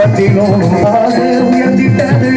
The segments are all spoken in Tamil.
ஐம்பத்தினோராக உயர்ந்திட்டது.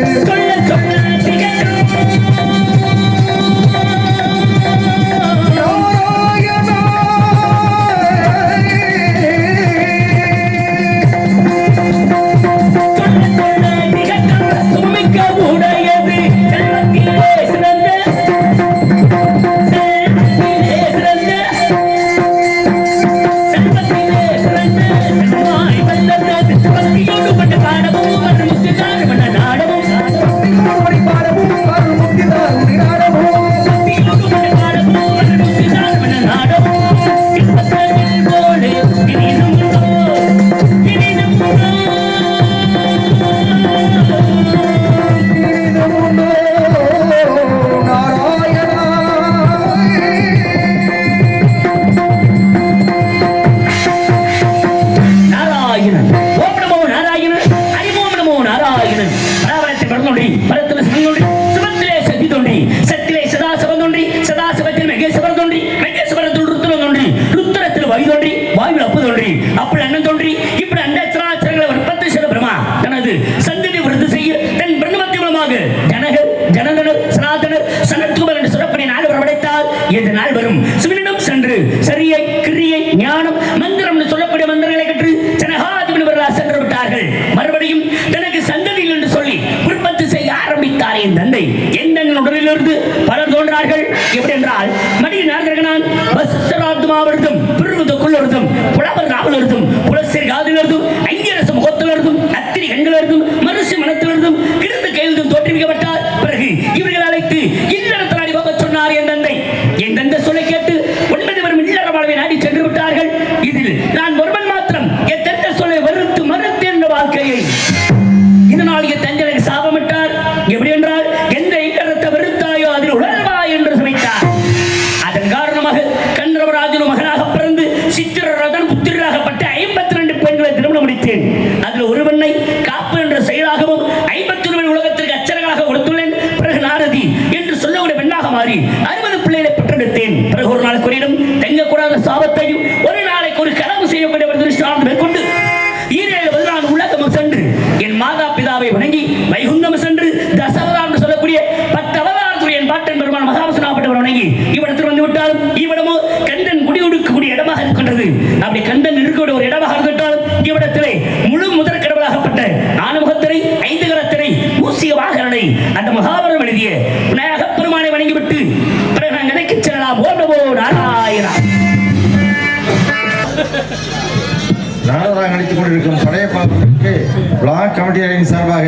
பிளாக் கமிட்டியின் சார்பாக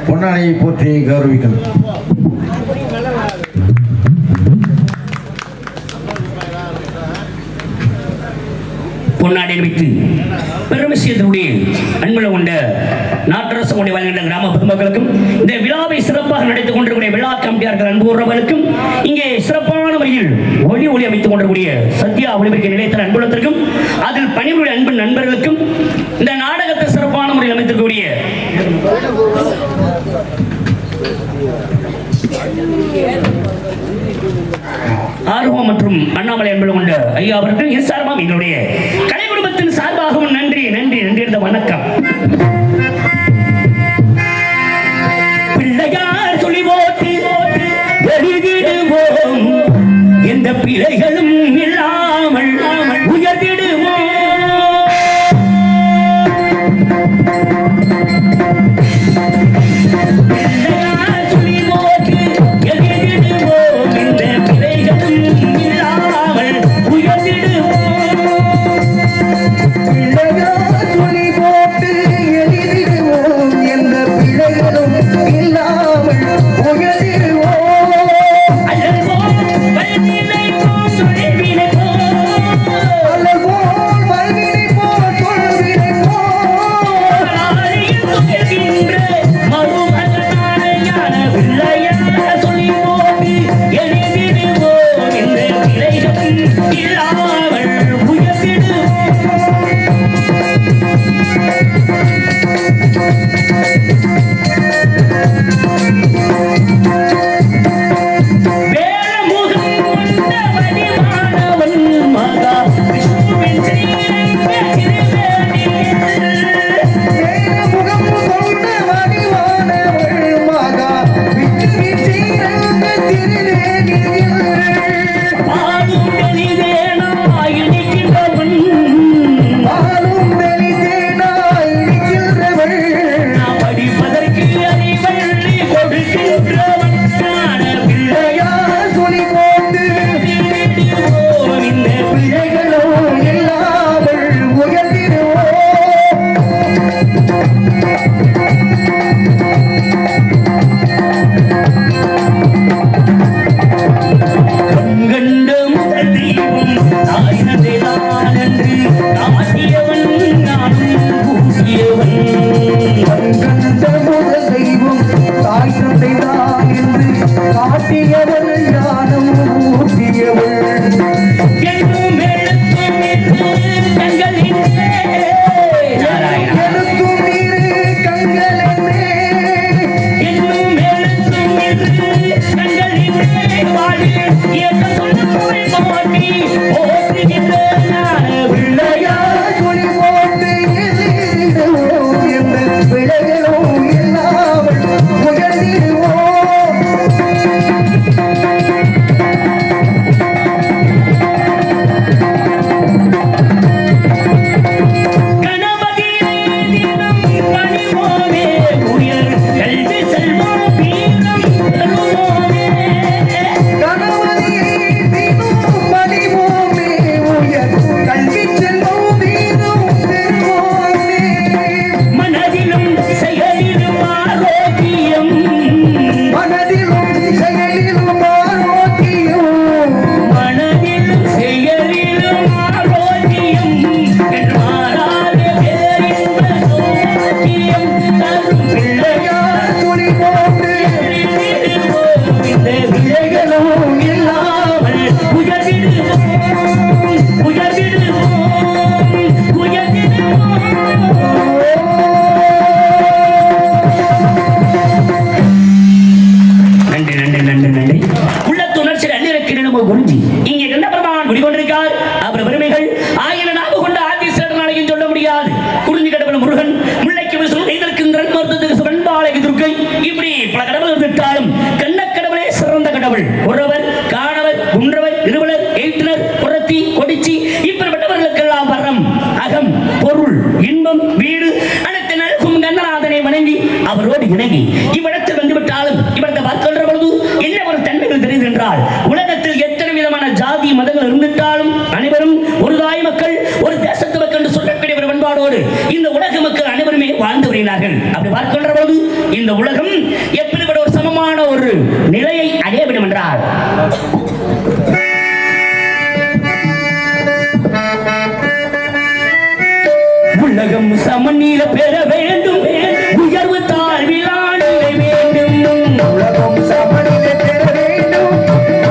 பொன்னாடையை போற்றி கௌரவிக்கணும். பொன்னாடை வைத்து பெருமிசியத்தினுடைய அன்புல கொண்ட நாட்டரசு கொண்டு வாழ்கின்ற கிராம பொதுமக்களுக்கும் இந்த விழாவை சிறப்பாக நடைத்துக் கொண்டிருக்கிற விழா கமிட்டியார்கள் அன்பு உறவுகளுக்கும் இங்கே சிறப்பான முறையில் ஒளி அமைத்துக் கொண்டிருக்கூடிய சத்யா ஒளிபெருக்க நிலையத்தின் அன்புலத்திற்கும் அதில் பணிபுரிய அன்பு நண்பர்களுக்கும் இந்த நாடகத்தை சிறப்பான முறையில் அமைத்திருக்கக்கூடிய ஆர்வம் மற்றும் அண்ணாமலை அன்பு கொண்ட ஐயா அவர்கள் என் சார்பாக எங்களுடைய கலை குடும்பத்தின் சார்பாகவும் நன்றி நன்றி நன்றி இருந்த வணக்கம். பிள்ளையார் சொல்லி போட்டு எழுதிடுவோம், எந்த பிள்ளைகளும் இல்லாமல் உயர்த்திடுவோம். சொல்லி போட்டு அவரோடு இணங்கி இவ்விடத்தில் வந்துவிட்டாலும் இவரத்தை பார்க்கின்ற பொழுது என்ன ஒரு தன்மைகள் தெரியுது என்றால், உலகத்தில் எத்தனை விதமான ஜாதி மதங்கள் இருந்துட்டாலும் அனைவரும் ஒரு தாய் மக்கள், ஒரு தேசத்து மக்கள் என்று சொல்லக்கூடிய ஒரு பண்பாடோடு இந்த உலக மக்கள் அனைவருமே வாழ்ந்து வருகிறார்கள். அப்படி பார்க்கின்ற பொழுது இந்த உலகம் எப்படிப்பட்ட ஒரு சமமான ஒரு நிலையை அடைய வேண்டும் என்றால், உலகம் சமநீர பெற வேண்டும், உயர்வு தாழ்விலானிலை வேண்டும். உலகம் சமநிலை பெற வேண்டும்,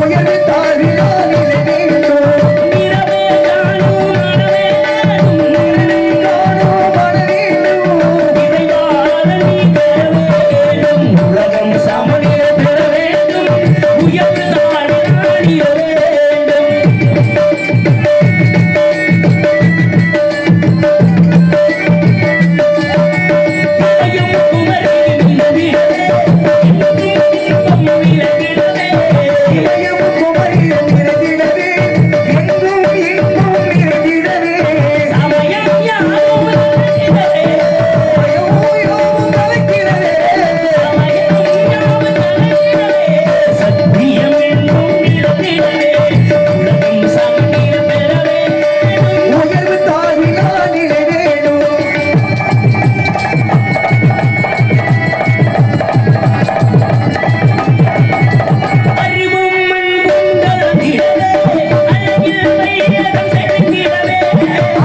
உயர்வு தாழ்விலானிலை வேண்டும். நிறவே காணும் மனமே காணும், காணும் மன வேண்டும். இறைவான நீ பெற வேண்டும். உலகம் சமநீர பெற வேண்டும், உயர்வு தாழ்விலானிலை வேண்டும். இளையம் குமரியில் நிறைந்திடவே, எங்கும் எங்கும் நிறைந்திடவே. யோகம் கலக்கிறதே. உயர்வு தாழ்விலானிலை வேண்டும்.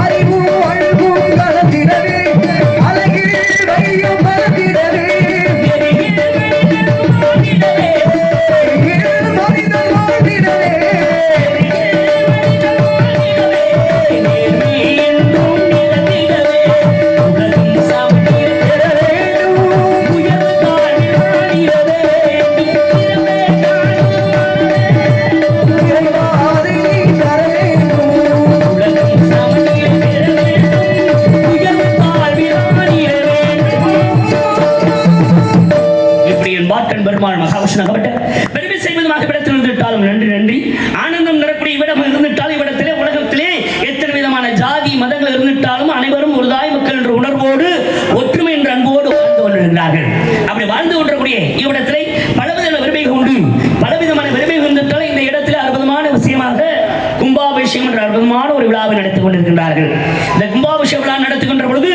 அறிவும் அன்பும் கலந்திடவே, அழகில் வையம் பறந்திடவே. இரு மனிதன் வாழ்ந்திடவே. இறைவாதை நீ தர வேண்டும். இப்படி என் பாட்டன் பெருமாள் மகாவிஷ்ணுகப்பட்ட பெருமை செய்வதுமாக இடத்தில் இருந்துவிட்டாலும் நன்றி நன்றி. ஆனந்தம் நிறக்கூடிய இவ்விடம் இருந்துவிட்டாலும் இவ்விடத்திலே உலகத்திலே எத்தனை விதமான ஜாதி மதங்கள் இருந்துவிட்டாலும் அனைவரும் ஒரு தாய் மக்கள் என்ற உணர்வோடு ஒற்றுமை என்ற அன்போடு வாழ்ந்து கொண்டிருக்கிறார்கள். அப்படி வாழ்ந்து கொண்டிருக்கூடிய இவ்விடத்திலே பலவிதமான பெருமைகள் உண்டு. பலவிதமான பெருமைகள் இருந்துவிட்டாலும் இந்த இடத்திலே அற்புதமான விஷயமாக கும்பாபிஷேகம் என்ற அற்புதமான ஒரு விழாவை நடத்திக் கொண்டிருக்கின்றார்கள். இந்த கும்பாபிஷேக விழா நடத்துகின்ற பொழுது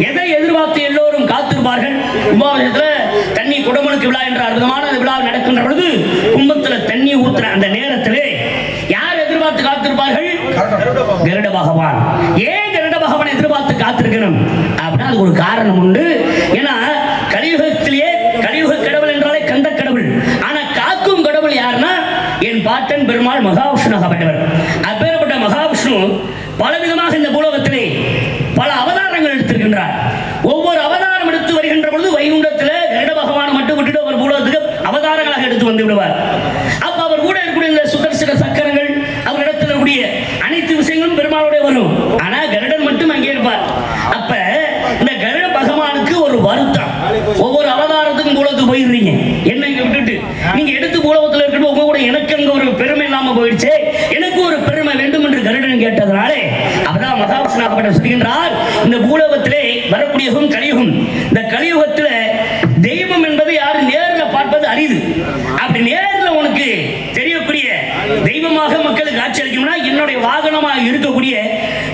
எதை எதிர்பார்த்து எல்லோரும் காத்திருப்பார்கள்? கும்பாபிஷேகத்துல தண்ணி குடமுழுக்கு விழா என்ற அற்புதமான விழா நடக்கின்ற பொழுது கும்பத்துல தண்ணி ஊத்துற அந்த நேரத்திலே யார் எதிர்பார்த்து காத்திருப்பார்கள்? கருட பகவான். ஏன் கருட பகவான் எதிர்பார்த்து காத்திருக்கணும் அப்படின்னா அதுக்கு ஒரு காரணம் உண்டு. ஏன்னா கலியுகத்திலேயே கலியுக கடவுள் என்றாலே கந்த கடவுள். ஆனா காக்கும் கடவுள் யாருன்னா என் பாட்டன் பெருமாள் மகாவிஷ்ணுகப்பட்டவர். அப்பேற்பட்ட மகாவிஷ்ணு பலவிதமாக இந்த பூலோகத்திலே பல அவதாரங்கள் எடுத்திருக்கின்றார். ஒவ்வொரு அவதாரம் எடுத்து வருகின்ற பொழுது வைகுண்டத்தில் கருட பகவான் மட்டும் விட்டுட்டு அவர் பூலோகத்துக்கு அவதாரங்களாக எடுத்து வந்து விடுவார். அப்ப அவர் கூட இருக்கக்கூடிய இந்த சுதர்சன சக்கரங்கள் அவர் இடத்துல இருக்கக்கூடிய அனைத்து விஷயங்களும் பெருமாளுடைய வரும். ஆனா கருடன் மட்டும் அங்கே இருப்பார். அப்ப இந்த கருட பகவானுக்கு ஒரு வருத்தம். ஒவ்வொரு அவதாரத்துக்கும் பூலோகத்துக்கு போயிடுறீங்க, என்ன இங்க விட்டுட்டு நீங்க எடுத்து பூலோகத்தில் இருக்கட்டும், உங்க கூட எனக்கு அங்க ஒரு பெருமை இல்லாம போயிடுச்சு, எனக்கு ஒரு பெருமை வேண்டும் என்று கருடன் கேட்டதனாலே அப்பதான் மகாவிஷ்ணுகப்பட்டவர் சொல்கின்றார், இந்த பூலோகத்திலே வரக்கூடிய கலியுகம். இந்த கலியுகத்துல தெய்வம் என்பது யாரும் நேரில் பார்ப்பது அரிது. அப்படி நேரில் உனக்கு தெரியக்கூடிய தெய்வமாக மக்களுக்கு காட்சி அளிக்கும்னா என்னுடைய வாகனமாக இருக்கக்கூடிய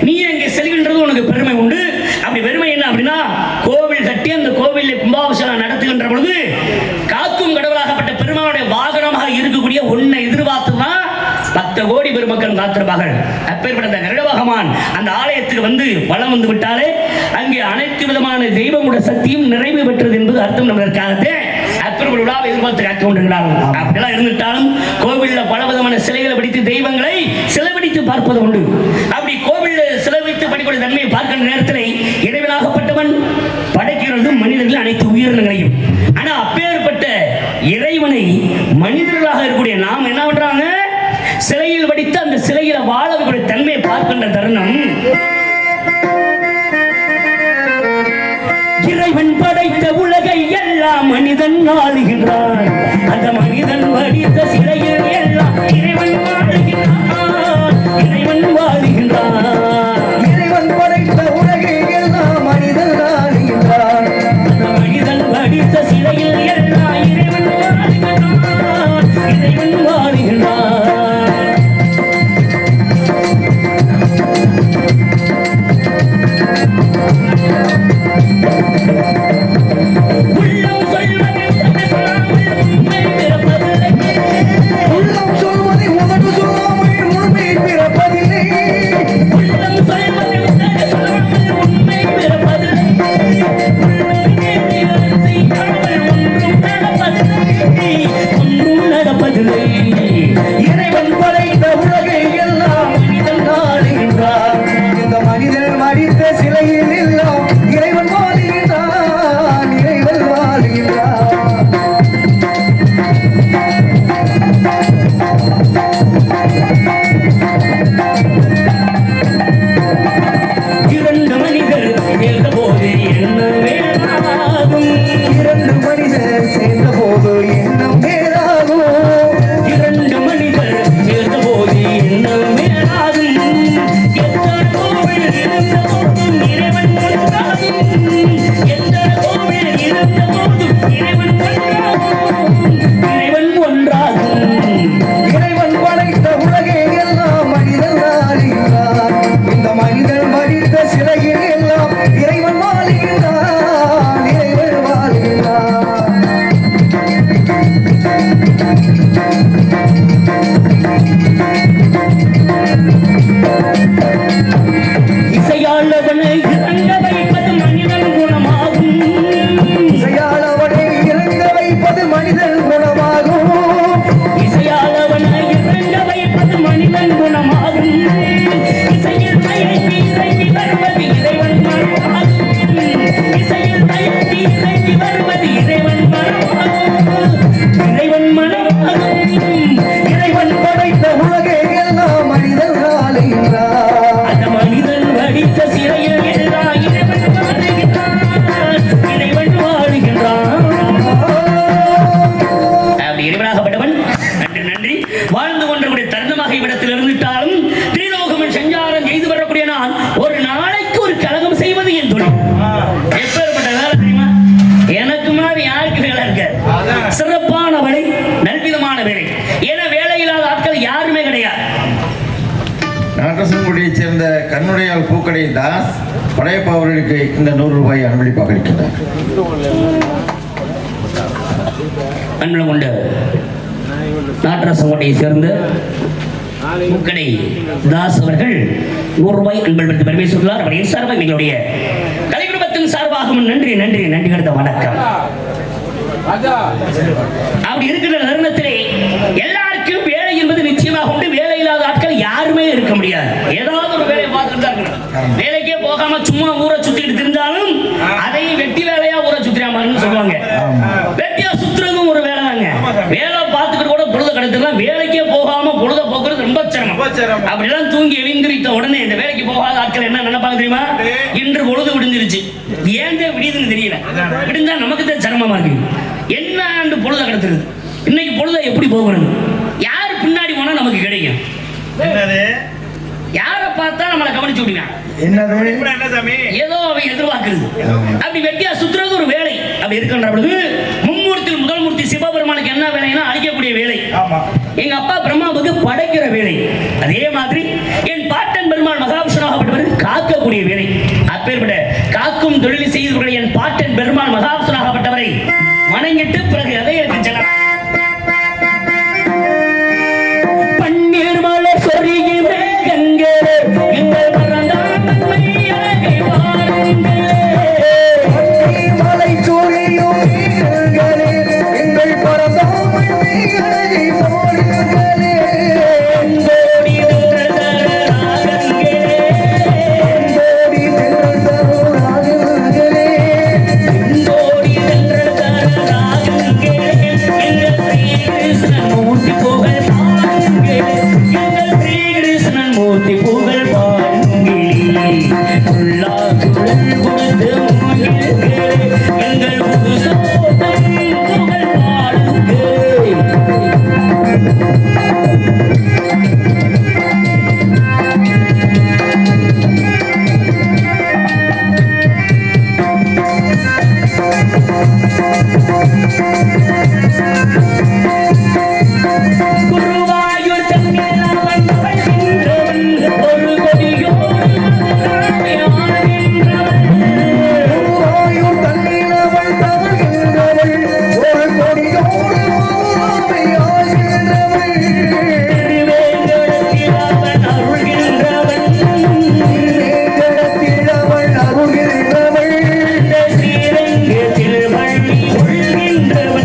நீ அங்கே செல்கின்றது உனக்கு பெருமை உண்டு. அப்படி பெருமை என்ன அப்படின்னா, கோவில் கட்டி அந்த கோவிலில் கும்பாபிஷேகம் நடத்துகின்ற பொழுது காக்கும் கடவுளாகப்பட்ட பெருமாளுடைய வாகனமாக இருக்கக்கூடிய உன்னை எதிர்பார்த்துதான் 10 கோடி பெருமக்கள் காத்திருப்பார்கள். அப்பேற்பட்ட கருட பகவான் அந்த ஆலயத்துக்கு வந்து வலம் வந்து விட்டாலே அங்கே அனைத்து விதமான தெய்வங்களுடைய சக்தியும் நிறைவு பெற்றது என்பது அர்த்தம். நம்மளுக்காகத்தே அப்பேற்பட்ட விழாவை எதிர்பார்த்து காத்து கொண்டிருக்கிறார்கள். அப்படிலாம் இருந்துட்டாலும் கோவிலில் பல விதமான சிலைகளை பிடித்து தெய்வங்களை சிலைபிடித்து பார்ப்பது உண்டு. அப்படி கோவிலில் சிலைபிடித்து படிக்கூடிய தன்மையை பார்க்கின்ற நேரத்தில் இறைவனாகப்பட்டவன் படைக்கிறது மனிதர்கள் அனைத்து உயிரினங்களையும். ஆனா அப்பேற்பட்ட இறைவனை மனிதர்களாக இருக்கக்கூடிய நாம் என்ன பண்றாங்க? சிலையில் வடித்து அந்த சிலையில வாழக்கூடிய தன்மையை பார்க்கின்ற தருணம் இறைவன் படைத்த உலகை எல்லாம் மனிதன் ஆளுகின்றான். அந்த மனிதன் வடித்த சிலையில் எல்லாம் இறைவன் வாழுகின்றான். இறைவன் வாழுகின்றான். இறைவன் படைத்த உலகை எல்லாம் மனிதன் ஆளுகின்றான். அந்த மனிதன் வடி இரண்டு மனிதர் சேர்ந்த போது எண்ணம் மேலாகும் இரண்டு மனிதர் சேர்ந்த போது எண்ணம் மேலாகும் எத்தனை கோவில் இருந்த போதும் இறைவன் ஒன்றாகும் எத்தனை கோவில் இருந்த போதும் இறைவன் ஒன்றாகும் இறைவன் ஒன்றாகும் இறைவன் படைத்த உலகே எல்லாம் மனிதன் ஆளுகிறார் இந்த மனிதன் மடித்த சிலையில் எல்லாம் இறைவன் வாழுகிறான் இறைவன் வாழுகிறான் இசையாளவனை இறங்க வைப்பது மனிதன் குணமாகும் இசையாளவனை இறங்க வைப்பது மனிதன் குணமாகும் இசையாளவனை இறங்க வைப்பது மனிதன் குணமாகும் இசையில் தயங்கி இறங்கி வருவது இறைவன் மனமாகும் இசையில் தயங்கி இறங்கி வருவது இறைவன் மனமாகும் இறைவன் மனமாகும் இறைவன் படைத்த உலகே எல்லாம் மனிதன் ஆளுகிறார் அந்த மனிதன் வடித்த சிறையில் எல்லா இறைவன் வாழுகின்றான் இறைவன் வாழுகின்றான் அப்படி இறைவனாகப்பட்டவன் நன்றி நன்றி வாழ்ந்து கொண்டக்கூடிய தருணமாக இவ்விடத்தில் இருந்துட்டாலும் திரிலோகமன் சஞ்சாரம் செய்து வரக்கூடிய நான் ஒரு நாளைக்கு ஒரு கலகம் செய்வது என் தொழில் எப்பேற்பட்ட வேலை தெரியுமா எனக்கு மாதிரி யாருக்கு வேலை இருக்க சிறப்பான வேலை நல்விதமான வேலை ஏன்னா வேலை இல்லாத ஆட்கள் யாருமே கிடையாது நாட்டரசன்குடியைச் சேர்ந்த கண்ணுடையால் பூக்கடை தாஸ் படையப்பா அவர்களுக்கு இந்த 100 ரூபாய் அன்பளிப்பாக இருக்கின்றார். அன்புள்ள கொண்ட நாட்டரசங்கோட்டையை சேர்ந்த பூக்கடை தாஸ் அவர்கள் 100 ரூபாய் அன்பளிப்பதற்கு பெருமை சொல்கிறார். அவரின் சார்பாக எங்களுடைய கலை குடும்பத்தின் சார்பாகவும் நன்றி நன்றி நன்றி கருத்த வணக்கம். அப்படி இருக்கிற தருணத்திலே எல்லாருக்கும் வேலை என்பது நிச்சயமாக உண்டு. வேலை இல்லாத ஆட்கள் யாருமே இருக்க முடியாது. ஏதாவது ஒரு வேலையை பார்த்துட்டு தான் இருக்கணும். வேலைக்கே போகாம சும்மா ஊரை சுத்திட்டு இருந்தாலும் அதையும் வெட்டி வேலையா ஊரை சுத்திராமன்னு சொல்லுவாங்க. வெட்டியா சுத்துறதும் ஒரு வேலை தாங்க. வேலை பார்த்துக்கிட்டு கூட பொழுத கடத்திடலாம். வேலைக்கே போகாம பொழுத போக்குறது ரொம்ப சிரமம். அப்படிலாம் தூங்கி எழுந்திரித்த உடனே இந்த வேலைக்கு போகாத ஆட்கள் என்ன நினைப்பாங்க தெரியுமா? இன்று பொழுது விடிஞ்சிருச்சு, ஏன் விடியுதுன்னு தெரியல, விடிஞ்சா நமக்கு தான் சிரமமா இருக்கு. என்ன பொழுத கடத்துறது, இன்னைக்கு பொழுத எப்படி போகிறது, யார் பின்னாடி போனா நமக்கு கிடைக்கும், யாரை பார்த்தா நம்மளை கவனிச்சு விடுவான், ஏதோ அவை எதிர்பார்க்கிறது. அப்படி வெட்டியா சுத்துறது ஒரு வேலை. அப்படி இருக்கின்ற பொழுது மும்மூர்த்தியில் முதல் மூர்த்தி சிவபெருமானுக்கு என்ன வேலைன்னா அழிக்கக்கூடிய வேலை. எங்க அப்பா பிரம்மாவுக்கு படைக்கிற வேலை. அதே மாதிரி என் பாட்டன் பெருமாள் மகாவிஷ்ணுவாகப்பட்டவர் காக்கக்கூடிய வேலை. அப்பேற்பட்ட காக்கும் தொழில் செய்தவர்கள் என் பாட்டன் பெருமாள் மகாவிஷ்ணுவாகப்பட்டவரை வணங்கிட்டு பிறகு அதை எடுத்து செல்ல பன்னீர் மலை சொருகி மேகங்களே எங்கள் பரந்தாமன் அழகை பாருங்களே. மலை சூழியும் நீங்களே எங்கள் பரந்தாமன் அழகை பாருங்களே. எங்கோடி நின்ற ராகங்களே, எங்கோடி நின்ற ராகங்களே, எங்கோடி நின்ற ராகங்களே, எங்கள் ஸ்ரீ கிருஷ்ணன் மூர்த்தி புகழ் பாருங்களே, எங்கள் ஸ்ரீ கிருஷ்ணன் மூர்த்தி புகழ் பாருங்களே. உள்ளா குழல் கொடுத்து மூங்கில்களே, எங்கள் புதுசோதம் புகழ் பாடுங்களே. குருவாயூர் தங்கிலவன் வாழ்கின்றவன், ஒரு கொடியோடு மதுராவை ஆள்கின்றவன். குருவாயூர் தன்னிலவள் தவழ்கின்றவள், ஒரு கொடியோடு மாவை ஆள்கின்றவள். திருவேங்கடத்தில் அவன் அருள்கின்றவன், திருவேங்கடத்தில் அவள் அருள்கின்றவள். இந்த ஸ்ரீரங்கத்தில் வள்ளி கொள்கின்றவன்.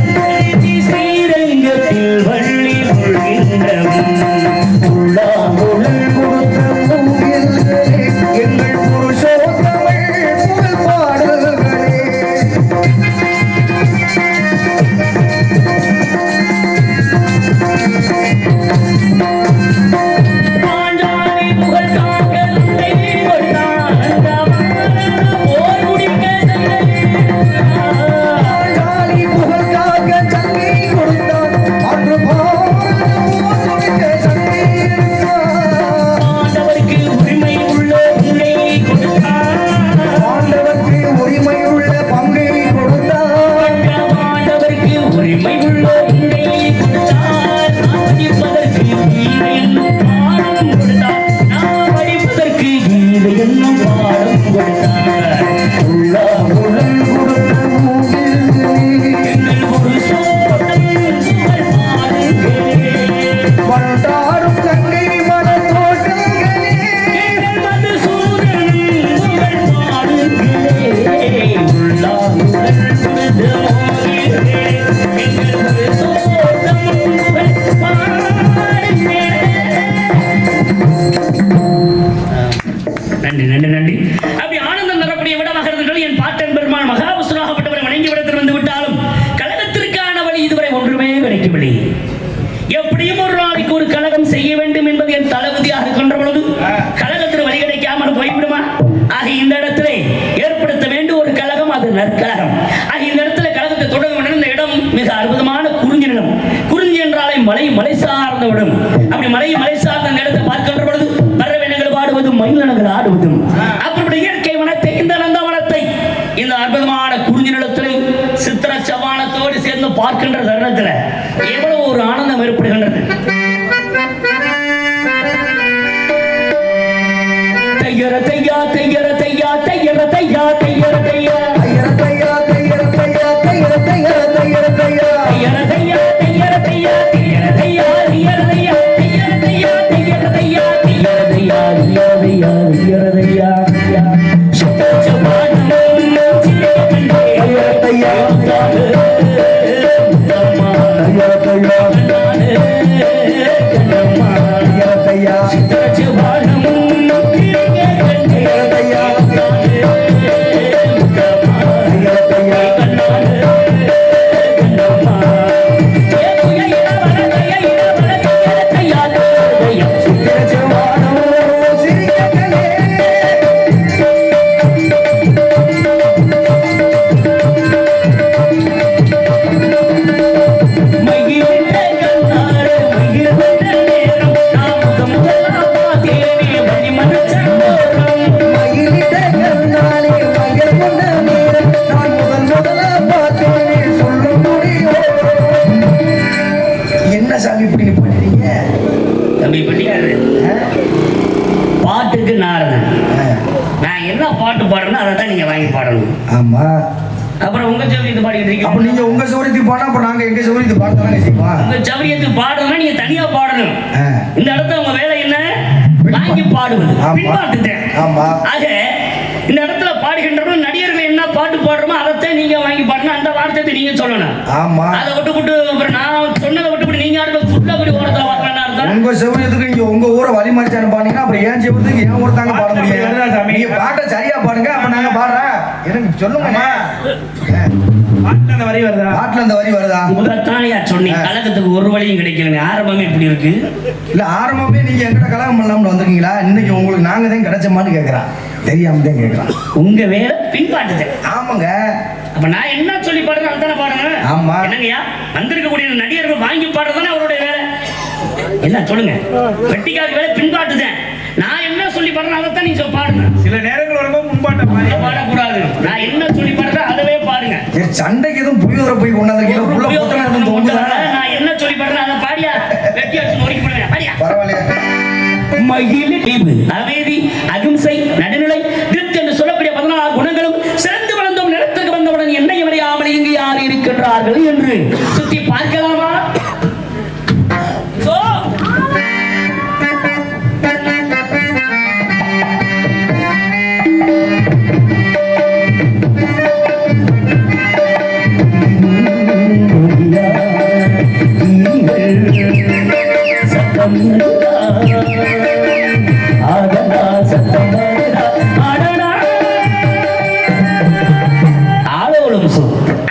நற்கழகம். இந்த இடத்துல கழகத்தை தொடங்க இந்த இடம் மிக அற்புதமான குறிஞ்சி நிலம். குறிஞ்சி என்றாலே மலை சார்ந்த இடம். அப்படி மலை சார்ந்த அந்த இடத்தை பார்க்கின்ற பொழுது பறவைகள் பாடுவது மயிலனங்கள் ஆடுவதும் அப்படி இயற்கை வனத்தை இந்த நந்தவனத்தை இந்த அற்புதமான குறிஞ்சி நிலத்தில் சித்திர சவானத்தோடு சேர்ந்து பார்க்கின்ற தருணத்தில் எவ்வளவு ஒரு ஆனந்தம் ஏற்படுகின்றது. தையர தையா தையர தையா தையர தையா தையர தையா தையர தையா தையர தையா தையர தையா தையர தையா தையர தையா தையர தையா தையர தையா தையர தையா தையர தையா தையர தையா தையர தையா தையர தையா தையர தையா சத்தச்சவானம் சிரிக்கண்டே தையர தையா தையர தையா தையர தையா சத்தச்சவானம் பாட்டுக்கு நாரதன். நான் என்ன பாட்டு பாடுறேன்னா அதை தான் நீங்க வாங்கி பாடணும். ஆமா. அப்புறம் உங்க சௌரியத்தை பாடிட்டு இருக்கீங்க. அப்ப நீங்க உங்க சௌரியத்துக்கு பாடா அப்ப நாங்க எங்க சௌரியத்துக்கு பாடதானே செய்வோம். உங்க சௌரியத்துக்கு பாடுறதுனா நீங்க தனியா பாடணும். இந்த இடத்துல உங்க வேலை என்ன? வாங்கி பாடுவது. பின்பாட்டுதான். ஆமா. ஆக இந்த இடத்துல பாடுகின்றவங்க நடிகர்கள் என்ன பாட்டு பாடுறோமோ அதை நீங்க வாங்கி பாடணும். அந்த வார்த்தையை நீங்க சொல்லணும். ஆமா. அதை விட்டு அப்புறம் நான் சொன்னதை விட்டு நீங்க ஆடுறது ஃபுல்லா அப்படி ஓரத்துல வாங்கலாம். உங்க சௌரியத்துக்கு நீங்க உங்க ஊரை வழிமறிச்சானு பாத்தீங்கன்னா அப்புறம் ஏன் செய்வதுக்கு ஏன் ஒருத்தாங்க பாட முடியும். நீங்க பாட்டை சரியா பாடுங்க. அப்ப நாங்க பாடுறேன். எனக்கு சொல்லுங்கம்மா. பாட்டுல அந்த வரி வருதா? முதத்தானையா சொன்னீங்க. கலகத்துக்கு ஒரு வழியும் கிடைக்கல. ஆரம்பமே இப்படி இருக்கு. இல்ல ஆரம்பமே நீங்க எங்கிட்ட கலகம் பண்ணலாம்னு வந்திருக்கீங்களா? இன்னைக்கு உங்களுக்கு நாங்க தான் கிடைச்சமான்னு கேட்கறான். தெரியாம தான் கேட்கறான். உங்க வேலை பின்பாட்டுது. ஆமாங்க. அப்ப நான் என்ன சொல்லி பாடுறேன் அதுதானே பாடுங்க. ஆமா. என்னங்கய்யா வந்திருக்கக்கூடிய நடிகர்கள் வாங்கி பாடுறதுதானே அவருடைய வேலை. என்ன சொல்லுங்க. வெட்டிக்கார வேலை பின்பாட்டுதான். நான் என்ன சொல்லி பாடுறேன் அதைத்தான் நீங்க பாடுங்க. சில நேரங்கள் வரும்போது முன்பாட்ட பாடக்கூடாது. நான் என்ன சொல்லி பாடுறேன் அதவே பாருங்க. சண்டைக்கு எதுவும் புளியோதரை போய் கொண்டாந்து நான் என்ன சொல்லி பாடுறேன் அதை பாடியா வெட்டி வச்சு நொறுக்கி போடுங்க. பாடியா பரவாயில்லையா? மகிழ் தீபு அமைதி அகிம்சை நடுநிலை திருப்தி என்று சொல்லக்கூடிய 16 குணங்களும் சிறந்து வளர்ந்தோம். நிலத்துக்கு வந்தவுடன் என்னை அறியாமல் இங்கு யார் இருக்கின்றார்கள் என்று சுத்தி பார்க்கலாமா?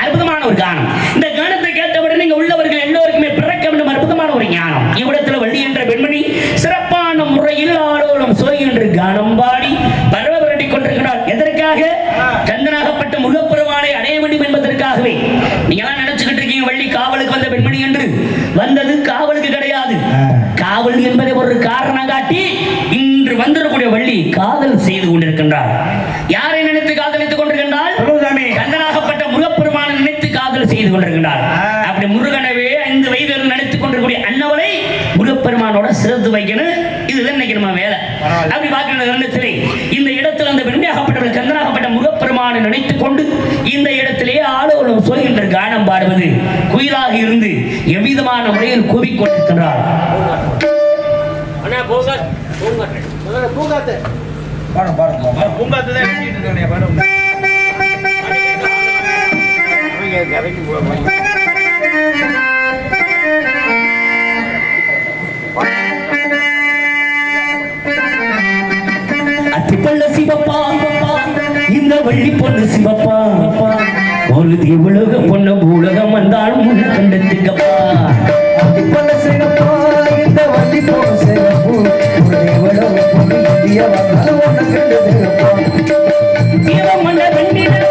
அற்புதமான ஒரு கானம். இந்த கானத்தை கேட்டவுடன் நீங்க உள்ளவர்கள் எல்லோருக்குமே பிறக்க வேண்டும். அற்புதமான ஒரு ஞானம். இவ்விடத்தில் வள்ளி என்ற பெண்மணி சிறப்பான முறையில் ஆளோலம் சோய் என்று கானம் பாடி பரவரட்டி கொண்டிருக்கிறார். எதற்காக? கந்தனாகப்பட்ட முருகப்பெருமானை அடைய வேண்டும் என்பதற்காகவே. நீங்க எல்லாம் நினைச்சுக்கிட்டு இருக்கீங்க வள்ளி காவலுக்கு வந்த பெண்மணி என்று. வந்தது காவலுக்கு கிடையாது. காவல் என்பதை ஒரு காரணம் காட்டி இன்று வந்திருக்கக்கூடிய வள்ளி காதல் செய்து கொண்டிருக்கின்றார். யாரை நினைத்து காதலித்துக் கொண்டிருக்கின்றார்? கந்தனாகப்பட்ட முருகப்பெருமானை நினைத்து காதல் செய்து கொண்டிருக்கின்றார். அப்படி முருகனவே 5 வயதில் நினைத்துக் கொண்டிருக்கூடிய அன்னவரை முருகப்பெருமானோட சிறந்து வைக்கணும். இதுதான் இன்னைக்கு நம்ம வேலை. அப்படி பார்க்கின்ற தருணத்திலே இந்த இடத்துல அந்த பெண்மையாகப்பட்டவர்கள் கந்தனாகப்பட்ட முருகப்பெருமானை நினைத்துக் கொண்டு இந்த இடத்திலே ஆளோலம் சொல்கின்ற கானம் பாடுவது குயிலாக இருந்து எவ்விதமான முறையில் கூவிக்கொண்டிருக்கிறார். அத்திப்பள்ள சிவப்பா இந்த வள்ளி பொண்ணு சிவப்பா ஒரு தீவுலக பொண்ணு பூலகம் வந்தாலும் முன்ன கண்டத்துக்கப்பா. அத்திப்பள்ள சிவப்பா இந்த வள்ளி பொண்ணு சிவப்பு ஒரு தீவுலக பொண்ணு இந்தியா வந்தாலும் முன்ன கண்டத்துக்கப்பா. இவன் மன்ன வெண்ணிலே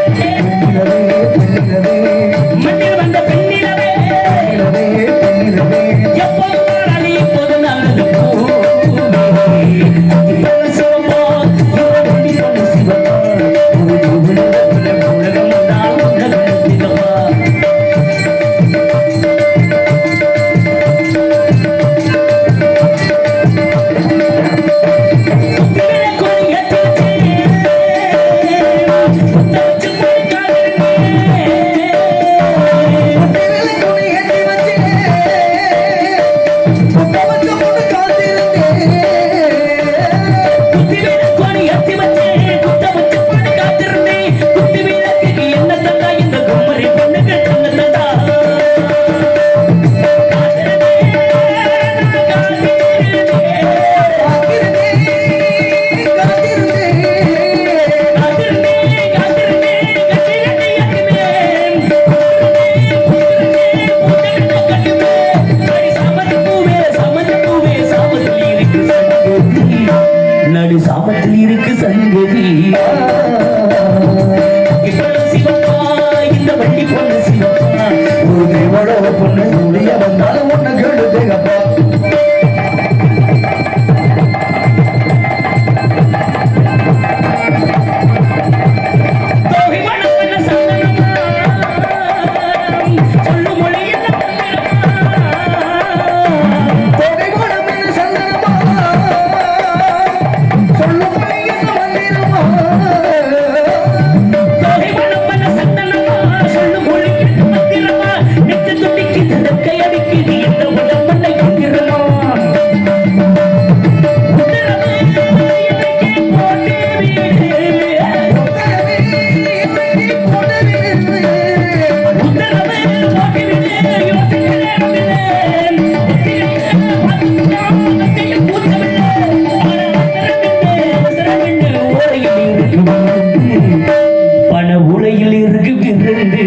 இருந்து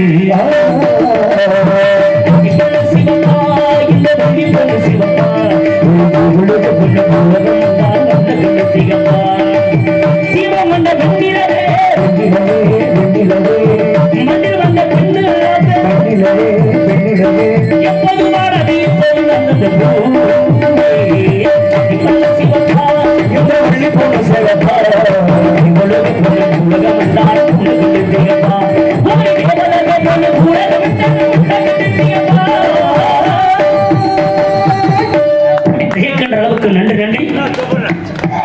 சிவப்பா இந்த வண்டி போல சிவப்பா உலக பொண்ணு சிவப்பா சிவம் வந்த வெண்ணிலவே மண்ணில் வந்த பெண்ணு எப்போது வாழவே எப்போது வந்தது சிவப்பா இந்த வண்டி போல சிவப்பா உலகம் சிவப்பா அளவுக்கு நன்றி நன்றி.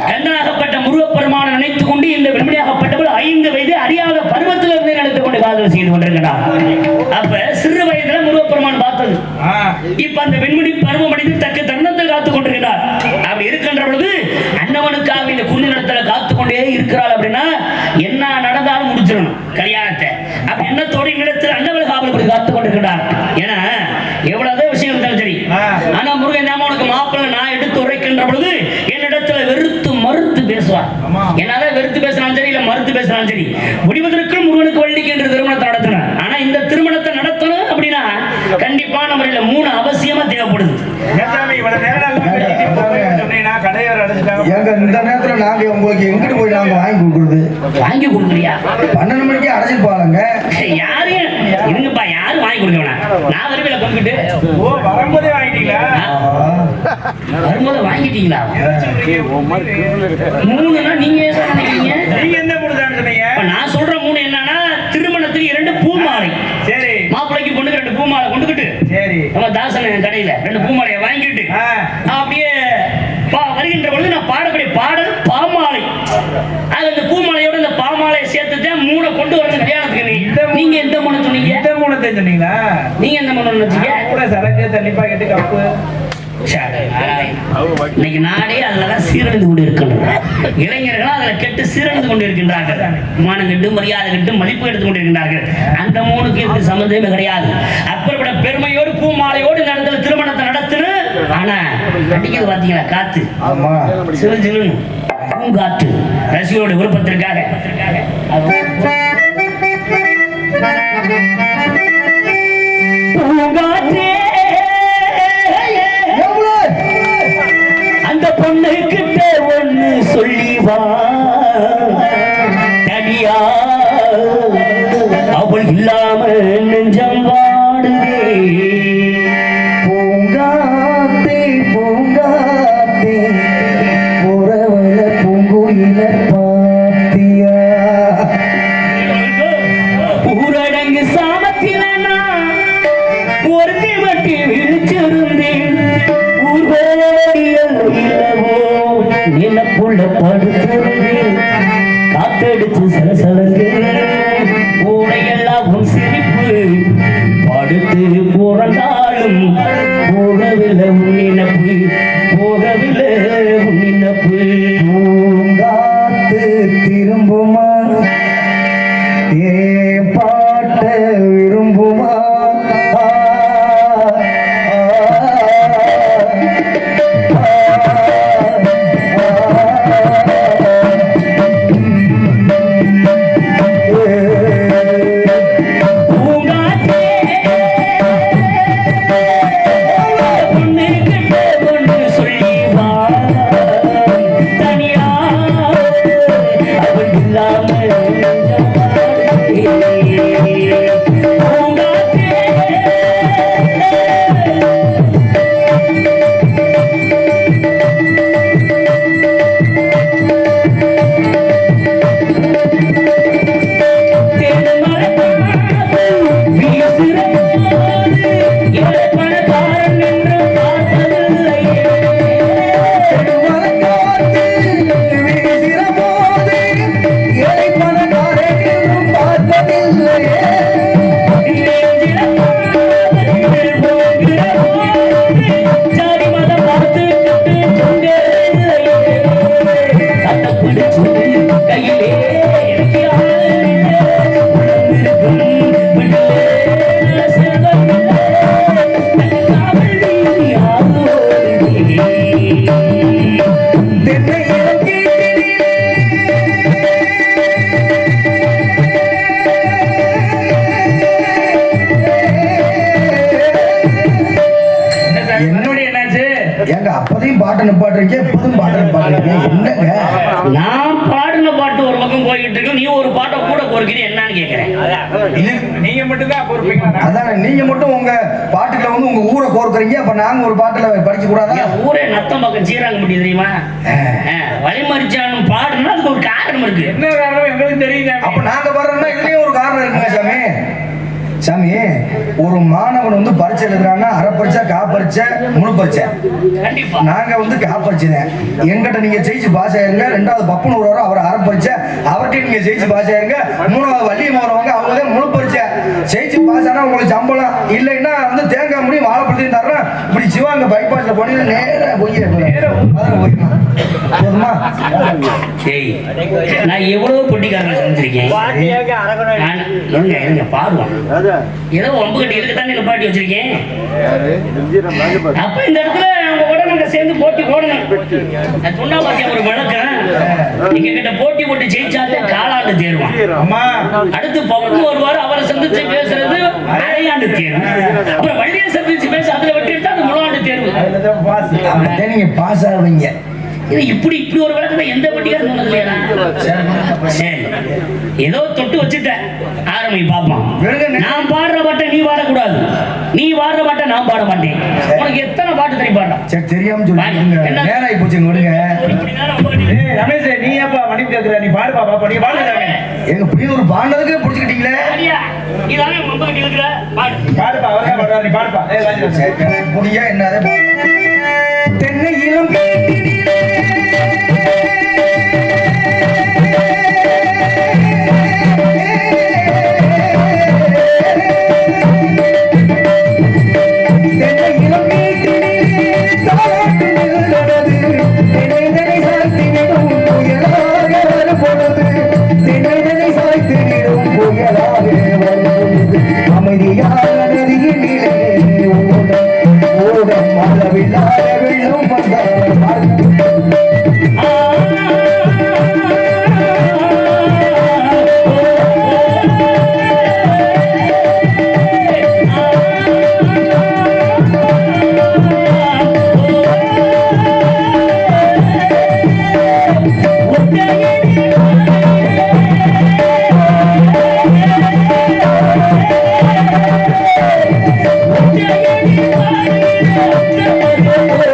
கண்ணாகப்பட்ட முருகப்பெருமான நினைத்துக் கொண்டு இந்த வெண்மணியாகப்பட்டவள் 5 வயது அறியாத பருவத்திலிருந்து நினைத்துக் கொண்டு காதல் செய்து கொண்டிருக்கிறார். அப்ப சிறு வயதுல முருகப்பெருமான் பார்த்தது. இப்ப அந்த வெண்மணி பருவம் அடைந்து தக்க தருணத்தை காத்துக் கொண்டிருக்கிறார். அப்படி இருக்கின்ற பொழுது அண்ணவனுக்காக இந்த குறுநிலத்துல காத்துக் கொண்டே இருக்கிறாள் அப்படின்னா என்ன நடந்தாலும் முடிச்சிடணும் கல்யாணத்தை. அப்ப எண்ணத்தோடு இடத்துல அண்ணவன் காவல் காத்துக் கொண்டிருக்கிறார். ஏன்னா எவ்வளவுதான் விஷயம் இருந்தாலும் சரி, ஆனா முருகன் நாம உனக்கு மாப்பிள்ளை நான் எடுத்து உரைக்கின்ற பொழுது என்னிடத்துல வெறுத்து மறுத்து பேசுவார். என்னால வெறுத்து பேசினாலும் சரி இல்ல மறுத்து பேசினாலும் சரி, முடிவதற்கும் முருகனுக்கு வள்ளிக்கு என்று திருமணத்தை நடத்தினார். ஆனா இந்த திருமணத்தை நடத்தணும் அப்படின்னா கண்டிப்பான முறையில் 3 அவசியமா தேவைப்படுது. இந்த நேரத்துல நாங்க உங்களுக்கு எங்கிட்டு போய் நாங்க வாங்கி கொடுக்குறியா? 12 மணிக்கு அடைச்சிட்டு போவாங்க. யாரையும் இருங்கப்பா, யாரும் வாங்கி கொடுக்க வேணாம். நான் வருவேல கொண்டுட்டு வரும்போதே வாங்கிட்டீங்களா? வரும்போது வாங்கிட்டீங்களா? 3னா நீங்க என்ன கொடுத்தான்னு சொன்னீங்க? நான் சொல்ற 3 என்னன்னா திருமணத்துக்கு 2 பூமாலை. சரி. மாப்பிள்ளைக்கு பொண்ணுக்கு 2 பூமாலை கொண்டுகிட்டு சரி நம்ம தாசன் கடையில 2 பூமாலையை வாங்கிட்டு அப்படியே வருகின்ற பொழுது நான் பாடக்கூடிய பாடல் பாமாலை. அது அந்த பூமாலையோட இந்த பாமாலையை சேர்த்துதான் 3 கொண்டு வரணும் கல்யாணத்துக்கு. நீங்க எந்த 3 சொன்னீங்க? இந்த 3 சொன்னீங்களா? நீங்க எந்த 3 நினைச்சீங்க? கூட சரக்கு தண்ணி பாக்கெட்டு கப்பு. இன்னைக்கு நாடே அதுலதான் சீரழிந்து கொண்டு இருக்கின்றன. இளைஞர்கள் அதுல கெட்டு சீரழிந்து கொண்டு இருக்கின்றார்கள். மானம் கெட்டு மரியாதை கெட்டு மதிப்பு எடுத்துக் கொண்டிருக்கின்றார்கள். அந்த 3க்கு இதுக்கு சம்பந்தமே கிடையாது. அப்படிப்பட்ட பெருமையோடு பூமாலையோடு இந்த இடத்துல திருமணத்தை நடத்துன்னு. ஆனா அடிக்கிறது பாத்தீங்களா காத்து சிறு பூங்காற்று ரசிகரோட விருப்பத்திற்காக பூங்காற்றே அந்த பொண்ணு கிட்ட ஒண்ணு சொல்லி வா தனியா, அவள் இல்லாம நெஞ்சம் வாடுதே. பூங்காத்தே பூங்காத்தே புறவல பூங்குயில பாத்தியா. ஊரடங்கு சாமத்தில நான் ஒருத்தி மட்டி விழிச்சிருந்தேன். நிலப்புள்ள படுத்திருந்தேன். காத்தடிச்சு சலசலந்து ஊரையெல்லாம் உன் சிரிப்பு படுத்து புறந்தாலும் போகவில்லை உன் நினப்பு, போகவில்லை உன் நினப்பு. பூங்காத்து திரும்புமா ஏ பாட்ட விரும்புமா. பூங்காற்றே பொண்ணுக்கு பாட்டை நிப்பாட்டுறீங்க எப்போதும் பாட்டை நிப்பாட்டுறீங்க என்னங்க நான் பாடின பாட்டு ஒரு பக்கம் போய்கிட்டு இருக்கு, நீ ஒரு பாட்டை கூட கோருக்கிறீ என்னன்னு கேட்கிறேன். நீங்க மட்டும் தான் பொறுப்பீங்க. அதான் நீங்க மட்டும் உங்க பாட்டுல வந்து உங்க ஊரை கோர்க்குறீங்க, அப்ப நாங்க ஒரு பாட்டுல படிக்க கூடாதா? என் ஊரே நத்தம் பக்கம் சீராங்க முடியும் தெரியுமா? வழிமறிச்சாலும் பாடுனா அதுக்கு ஒரு காரணம் இருக்கு. என்ன காரணம் எங்களுக்கு தெரியுங்க. அப்ப நாங்க வர்றோம்னா இதுலயும் ஒரு காரணம் இருக்குங்க சாமி. சாமி, ஒரு மாணவன் வந்து பரீட்சை எழுதுறான்னா அரை பரீட்சை, கா பரீட்சை, முழு பரீட்சை. கண்டிப்பா நாங்க வந்து கா பரீட்சை எங்கிட்ட நீங்க ஜெயிச்சு பாஸ் ஆயிருங்க. ரெண்டாவது பப்புனு வருவாரோ அவர் அரை பரீட்சை, அவர்கிட்ட நீங்க ஜெயிச்சு பாஸ் ஆயிருங்க. மூணாவது வள்ளியம் வருவாங்க, அவங்க தான் முழு பரீட்சை. ஜெயிச்சு பாஸ் ஆனா உங்களுக்கு சம்பளம், இல்லைன்னா வந்து தேங்காய் முடியும் வாழைப்பழத்தையும் தர்றேன். இப்படி சிவாங்க பைபாஸ்ல போனீங்கன்னா நேரம் போய் போதுமா? நான் எவ்வளவு பொட்டிக்காரங்களை சந்திச்சிருக்கேன். பாடுவான் ஏதோ ஒம்பு கட்டி இருக்குதானே நிப்பாட்டி வச்சிருக்கேன். அப்ப இந்த இடத்துல அவங்க கூட நாங்க சேர்ந்து போட்டி போடணும். நான் சொன்னா பாத்தியா ஒரு வழக்கம், நீங்க கிட்ட போட்டி போட்டு ஜெயிச்சாலே காலாண்டு தேர்வான். அம்மா அடுத்து பப்பு வருவாரு, அவரை சந்திச்சு பேசுறது அரையாண்டு தேர்வு. அப்புறம் வள்ளியை சந்திச்சு பேச அதுல வெட்டி எடுத்தா அது முழாண்டு தேர்வு. நீங்க பாஸ் ஆவீங்க. இது இப்படி ஒரு விளக்கத்தை எந்த பட்டியாரும் சொன்னது இல்லையா? சரி, ஏதோ தொட்டு வச்சுட்டேன், ஆரம்பி பாப்பான். நான் பாடுற பாட்டை நீ பாடக்கூடாது, நீ பாடுற பாட்டை நான் பாட மாட்டேன். உனக்கு எத்தனை பாட்டு தெரியும் பாடுறான்? சரி, தெரியாம சொல்லுங்க. நேராகி போச்சு கொடுங்க. ரமேஷ், நீ ஏப்பா மணி கேக்குற? நீ பாடு பாப்பா, நீ பாடுறாங்க. எங்க புரியுது பாடுறதுக்கு பிடிச்சிக்கிட்டீங்களே. இதானே ரொம்ப கட்டி இருக்கிற பாடு. பாடுப்பா, அவர்தான் பாடுறாரு, நீ பாடுப்பா. புரியா என்னதே தென்னையிலும் Yeah.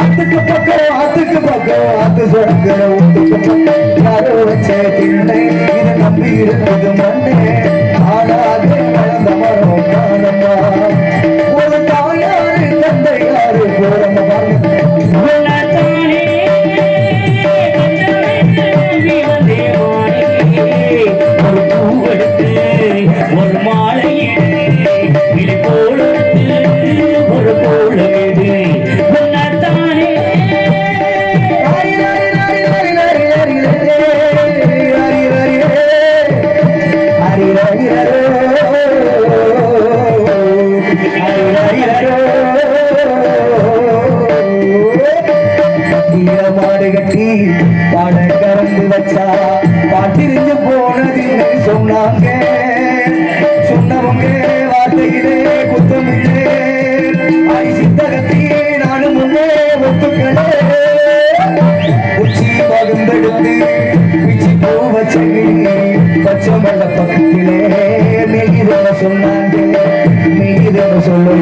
ஆத்துக்கு பக்கம் ஆத்து சொடுக்கிற ஊத்துக்கு பக்கம் யாரோ வச்ச திண்ணை இதை நம்பி இருக்குது மண்ணே ஆடாது வளர்ந்த மரம் காணம்மா ஒரு தாயாரு தந்தை யாரு போறம்மா பாருங்க ஒரு மாலை போல ஒரு கோலமேது தானே மாடு கட்டி பாட கறந்து வச்சா பாட்டிருந்து போனது சொன்னாங்க சொன்னவங்க வார்த்தையிலே குத்தமில்லே சித்தகத்தி நானும் முன்னே ஒத்துக்கலே உச்சி பகுந்தெடுத்து பிச்சி பூ வச்சு பச்சை மண்ட பக்கத்திலே மெய்தன சொன்னாங்க மெய்தன சொல்ல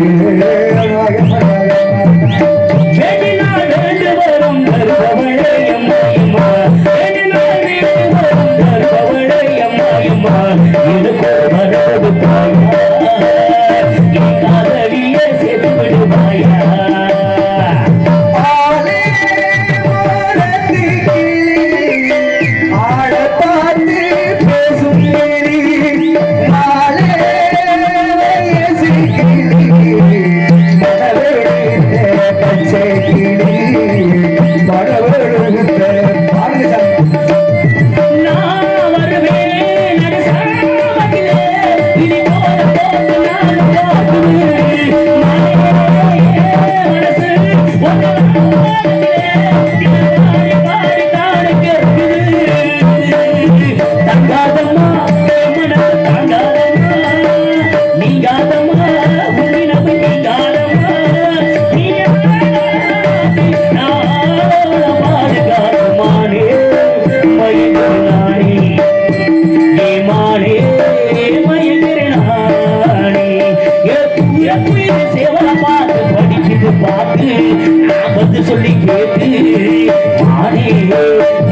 சொல்லி கேட்டு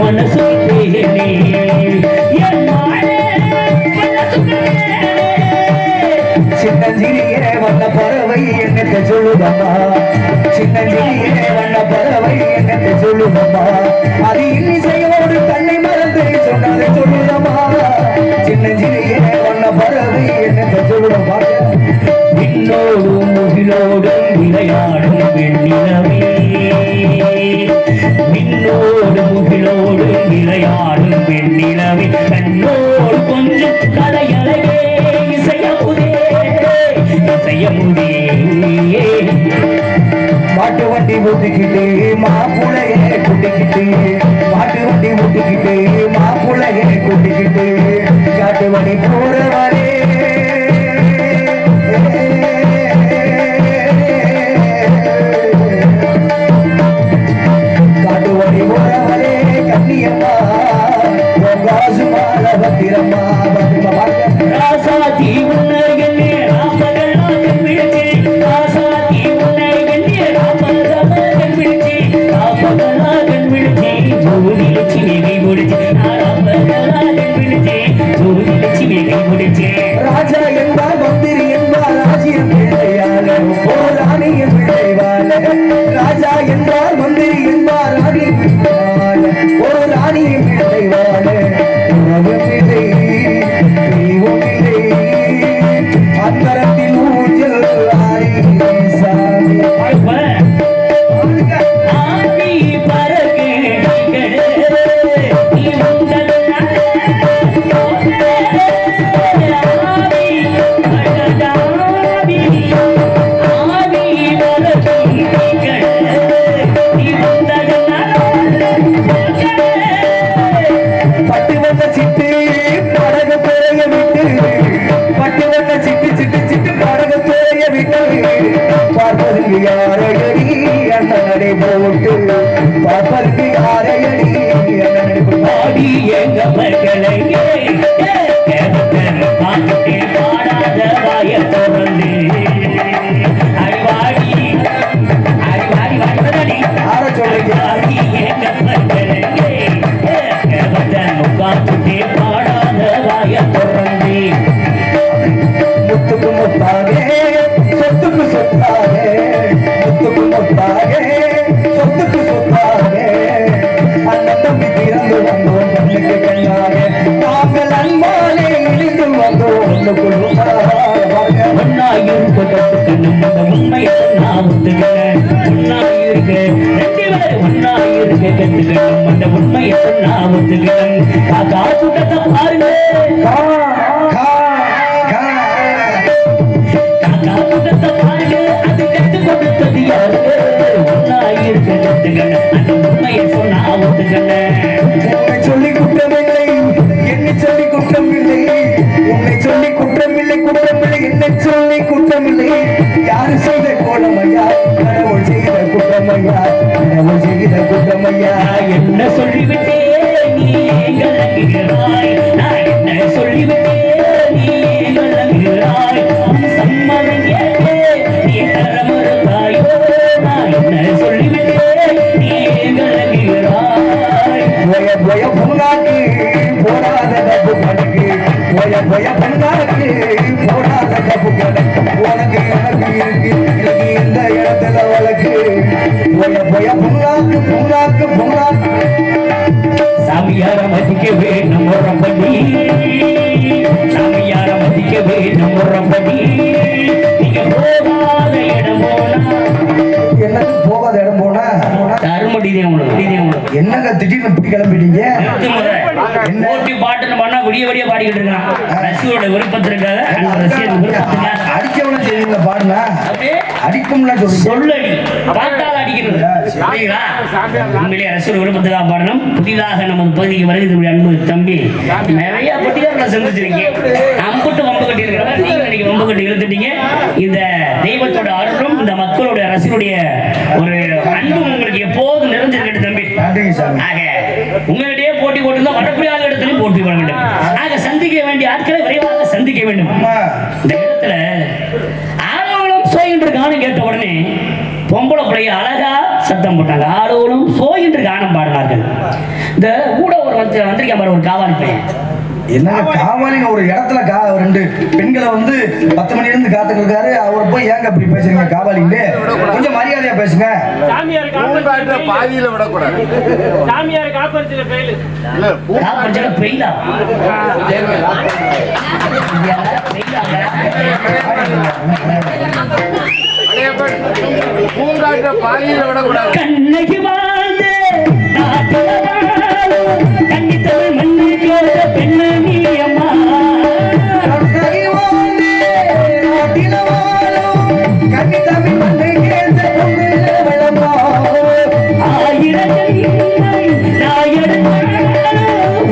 மனசு சின்னஞ்சிறியே வண்ண பறவை என்னத்தை சொல்லுதம்மா சின்னஞ்சிறியே வண்ண பறவை என்னத்தை சொல்லுதம்மா அது இன்னிசையோடு தன்னை மறந்து சொன்னதை சொல்லுதம்மா சின்னஞ்சிறியே வண்ண பறவை என்னத்தை சொல்லுதம்மா விண்ணோடும் முகிலோடும் விளையாடும் வெண்ணிலவே விண்ணோடு முகிலோடு விளையாடும் வெண்ணிலவே கண்ணோடு கொஞ்சம் கலையழகே இசையமுதே மாட்டு வண்டி ஊட்டிக்கிட்டு மாப்புளையே கூட்டிக்கிட்டு மாட்டு வண்டி ஊட்டிக்கிட்டு மாப்புளையே கூட்டிக்கிட்டு காட்டு வண்டி போறவரே காட்டு வண்டி போறவரே கண்ணியம்மா காசுமால பத்திரம்மா பத்திரமா பார்க்க ராசாதி உன்னை எண்ணே ராமகல்லாக பிடிச்சி ராசாதி உன்னை எண்ணே ராமகல்லாக பிடிச்சி ராமகல்லாக பிடிச்சி ஜோதி லட்சுமியை முடிச்சு ராமகல்லாக பிடிச்சி ஜோதி லட்சுமியை முடிச்சு ராஜா என்பார் மந்திரி என்பார் ராஜ்யம் பிள்ளையால போராணியம் பிள்ளைவால ராஜா என்றார் மந்திரி என்பார் ராணியம் பிள்ளைவால ஒரு ராணியம் பிள்ளைவால உறவுமில்லை தெய்வமில்லை அந்தரத்தில் ஊஞ்சல் ஆடி சாமி ஆடி பறகு இருக்க கத்துக்கணும் அந்த உண்மையை சொன்னா ஒத்துக்கணும் காக்கா கூட்டத்தை பாருங்க காக்கா கூட்டத்தை பாருங்க அது கத்து கொடுத்தது யாரு ஒன்னா இருக்க கத்துக்கணும் அந்த உண்மையை சொன்னா ஒத்துக்கணும் உன்னை சொல்லி குற்றமில்லை என்னை சொல்லி குற்றமில்லை உன்னை சொல்லி குற்றமில்லை குற்றமில்லை என்னை சொல்லி குற்றமில்லை யாரு செய்த கோலமையா கடவுள் செய்த குற்றமையா கடவுள் செய்த குற்றமையா நான் என்ன சொல்லிவிட்டேன் நீ கலங்குகிறாய் நான் என்ன சொல்லிவிட்டேன் நீ கலங்குகிறாய் உன் சம்மதம் கேட்டு நீ தர மறுத்தாயோ நான் என்ன சொல்லிவிட்டேன் நீ கலங்குகிறாய் போய போய பொங்காக்கு போடாத தப்பு கணக்கு போய போய பொங்காக்கு போடாத தப்பு கணக்கு உனக்கு எனக்கு இருக்கு எனக்கு இந்த இடத்துல வழக்கு போய போய பொங்காக்கு பொங்காக்கு பொங்காக்கு சாமியார மதிக்க வேணும் முறப்படி சாமியார மதிக்க வேணும் முறப்படி நீங்க போகாத இடம் போனா என்னது போகாத இடம் போனா தருமடி என்னங்க திடீர்னு இப்படி கிளம்பிட்டீங்க போட்டி பாட்டுன்னு பண்ணா விடிய விடிய பாடிக்கிட்டு இருக்கான் ரசிகரோட விருப்பத்திற்காக அந்த ரசிகர் விருப்பத்துக்காக அடிக்கவனும் செய்வீங்களா பாடுங்க அப்படியே அடிக்கும்ல சொல்லி சொல்லடி பாட்டால் அடிக்கிறது சரிங்களா உண்மையிலே ரசிகர் விருப்பத்துக்காக பாடணும் புதிதாக நமது பகுதிக்கு வருகிறது அன்பு தம்பி நிறைய பட்டியல சந்திச்சிருக்கீங்க அம்புட்டு வம்பு கட்டி இருக்கிறாங்க நீங்க இன்னைக்கு வம்பு கட்டி இழுத்துட்டீங்க இந்த தெய்வத்தோட அருளும் இந்த மக்களோட ரசிகருடைய ஒரு அன்பு உங்களுக்கு எப்போதும் நிறைஞ்சிருக்கு தம்பி நன்றிங்க சாமி ஆக உங்களிடையே போட்டி போட்டிருந்தா வரக்கூடிய ஆள் இடத்துலையும் போட்டி போட வேண்டும் ஆக சந்திக்க வேண்டிய ஆட்களை விரைவாக சந்திக்க வேண்டும் இந்த இடத்துல ஆடவளும் சோயின்று கானம் கேட்ட உடனே பொம்பளை பிள்ளைய அழகா சத்தம் போட்டாங்க ஆடவளும் சோயின்று கானம் பாடினார்கள் இந்த கூட ஒரு வந்திருக்கேன் பாரு ஒரு காவாலி பையன் என்னங்க காவாலின்னு ஒரு இடத்துல ரெண்டு பெண்களை வந்து 10 மணில இருந்து காத்துட்டு இருக்காரு அவர் போய் ஏங்க அப்படி பேசுறீங்க காவாலின்னு கொஞ்சம் மரியாதையா பேசுங்க சாமியார் காப்பரிச்சல பாதியில விடக்கூடாது சாமியார் காப்பரிச்சல ஃபெயில் இல்ல காப்பரிச்சல ஃபெயிலா பூங்காற்ற பாதியில விடக்கூடாது கண்ணகி வாழ்ந்து நாட்டில வாழும் கண்ணி தமிழ் மண்ணு கேட்ட பெண்ணி அம்மா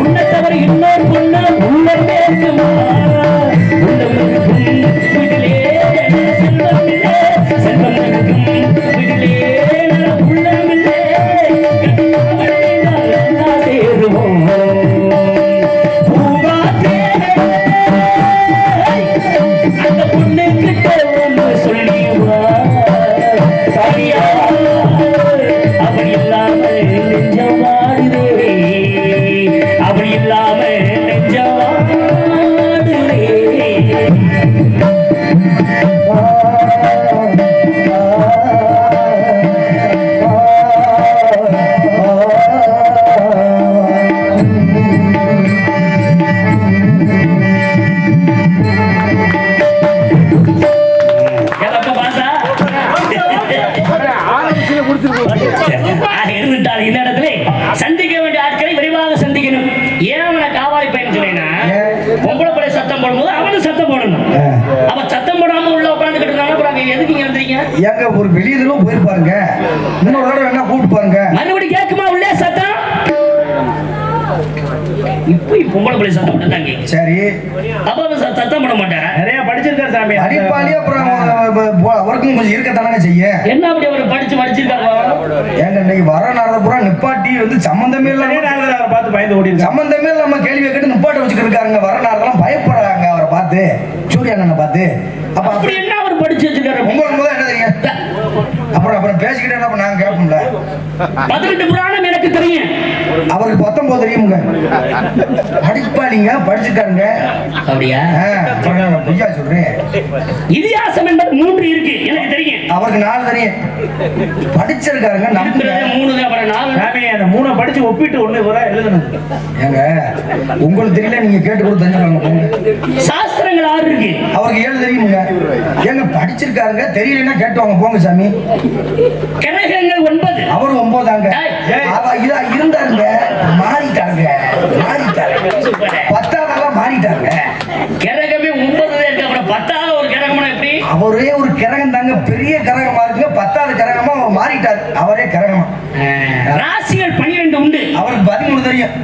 உன்னத்தவர் இன்னொரு பொண்ணு உள்ள பேசுமா சந்திக்க வேண்டிய ஆட்களை விரைவாக சந்திக்கணும். ஏன் அவனை காவாலி பையன் சொன்னேன்னா பொம்பளை பிள்ளை சத்தம் போடும்போது அவனும் சத்தம் போடணும். அவன் சத்தம் போடாம உள்ள உட்காந்துக்கிட்டு இருந்தாங்க. அப்புறம் எதுக்கு இங்க வந்தீங்க? ஏங்க ஒரு வெளியிலும் போயிருப்பாருங்க, இன்னொரு தடவை என்ன கூப்பிட்டு பாருங்க. மறுபடியும் கேட்குமா உள்ளே சத்தம்? இப்போ பொம்பளை பிள்ளை சத்தம் போட்டாங்க. சரி, அப்ப சத்தம் போட மாட்டாரா? நிறைய படிச்சிருக்காரு சாமி. அடிப்பாளி அப்புறம் அவருக்கும் கொஞ்சம் இருக்கத்தானங்க செய்ய. என்ன அப்படி அவர் படிச்சிருக்காங்க? ஏங்க இன்னைக்கு வர நேரத்தை பூரா நிப்பாட்டி வந்து சம்பந்தமே இல்லாம அவரை பார்த்து பயந்து ஓடி சம்பந்தமே இல்லாம கேள்வியை கேட்டு நிப்பாட்ட வச்சுக்கிட்டு இருக்காருங்க. வர நேரத்தெல்லாம் பயப்படுறாங்க அவரை பார்த்து, சூரிய அண்ணனை பார்த்து. அப்ப அப்படி என்ன அவர் படிச்சு வச்சிருக்காரு? உங்களுக்கு முதல்ல என்ன தெரியும்? அப்புறம் பேசிக்கிட்டே என்ன நாங்க கேட்போம்ல. 18 புராணம் எனக்கு தெரியும், அவருக்கு 19 தெரியுமுங்க. அடிப்பாளிங்க படிச்சுட்டாருங்க. அப்படியா? பொய்யா சொல்றேன். இதிகாசம் என்பது 3 இருக்கு, எனக்கு தெரியும். அவருக்கு 4 தெரியும், படிச்சிருக்காருங்க. நம்புறது 3 தான், அப்புறம் 4. சாமி அந்த 3 படிச்சு ஒப்பிட்டு ஒண்ணு எழுதணும். ஏங்க உங்களுக்கு தெரியல, நீங்க கேட்டு கூட தெரிஞ்சுக்கோங்க. சாஸ்திரங்கள் 6 இருக்கு, அவருக்கு 7 தெரியுமுங்க. ஏங்க படிச்சிருக்காருங்க, தெரியலன்னா கேட்டுவாங்க போங்க சாமி. கிரகங்கள் 9, அவரு 9 9 ஏய். அவ இதா இருந்தாருங்க மாறிட்டாங்க 10ஆவதெல்லாம் மாறிட்டாங்க. கிரகமே 9 தான் இருக்கு, அப்புறம் 10ஆவது ஒரு கிரகம்னா எப்படி? அவரே ஒரு கிரகம் தாங்க, பெரிய கிரகமா இருக்குங்க. 10ஆவது கிரகமா அவர் மாறிட்டார். அவரே கிரகமா. ராசிகள் 12 உண்டு. அவருக்கு 13 தெரியும்.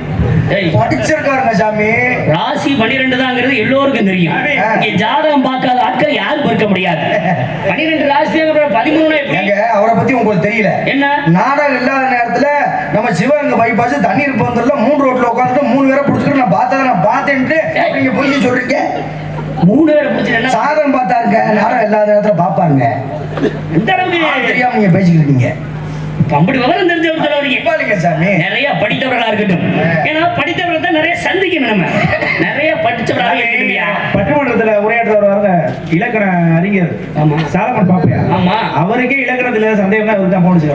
ஏய், படிச்சிருக்காருங்க சாமி. ராசி 12 தாங்கிறது எல்லோருக்கும் தெரியும். இங்க ஜாதகம் பார்க்காத ஆட்கள் யாரும் பார்க்க முடியாது. 12 ராசி 13 எப்படி? ஏங்க, அவரை பத்தி உங்களுக்கு தெரியல. என்ன? நாடகம் இல்லாத நேரத்துல நம்ம சிவகங்கை பைபாஸ் தண்ணீர் பந்தல்ல 3 ரோட்ல உட்காந்துட்டு 3 பேரை பிடிச்சிட்டு நான் பார்த்தேன்ட்டு நீங்க போய் சொல்றீங்க. 3 பேரை பிடிச்சி என்ன சாதகம் பார்த்தாருங்க. நாடகம் இல்லாத நேரத்துல பாப்பாருங்க. இந்த அளவுக்கு தெரியாம நீங்க பேசிக்கிட்டு இருக்கீங்க. அப்படி விவரம் தெரிஞ்சவர் சொல்லுவீங்க. இப்பாளிங்க சாமி. நிறைய படித்தவர்களா இருக்கட்டும். ஏன்னா படித்தவர்கள் தான் நிறைய சந்திக்கணும். நம்ம நிறைய படிச்சவர்களாக இருக்கணும்யா. பட்டிமன்றத்துல உரையாற்றுவர் வாருங்க, இலக்கண அறிஞர் ஆமா. சாலமன் பாப்பையா. ஆமா. அவருக்கே இலக்கணத்துல சந்தேகம்னா அவருக்கு தான் போனுச்சு.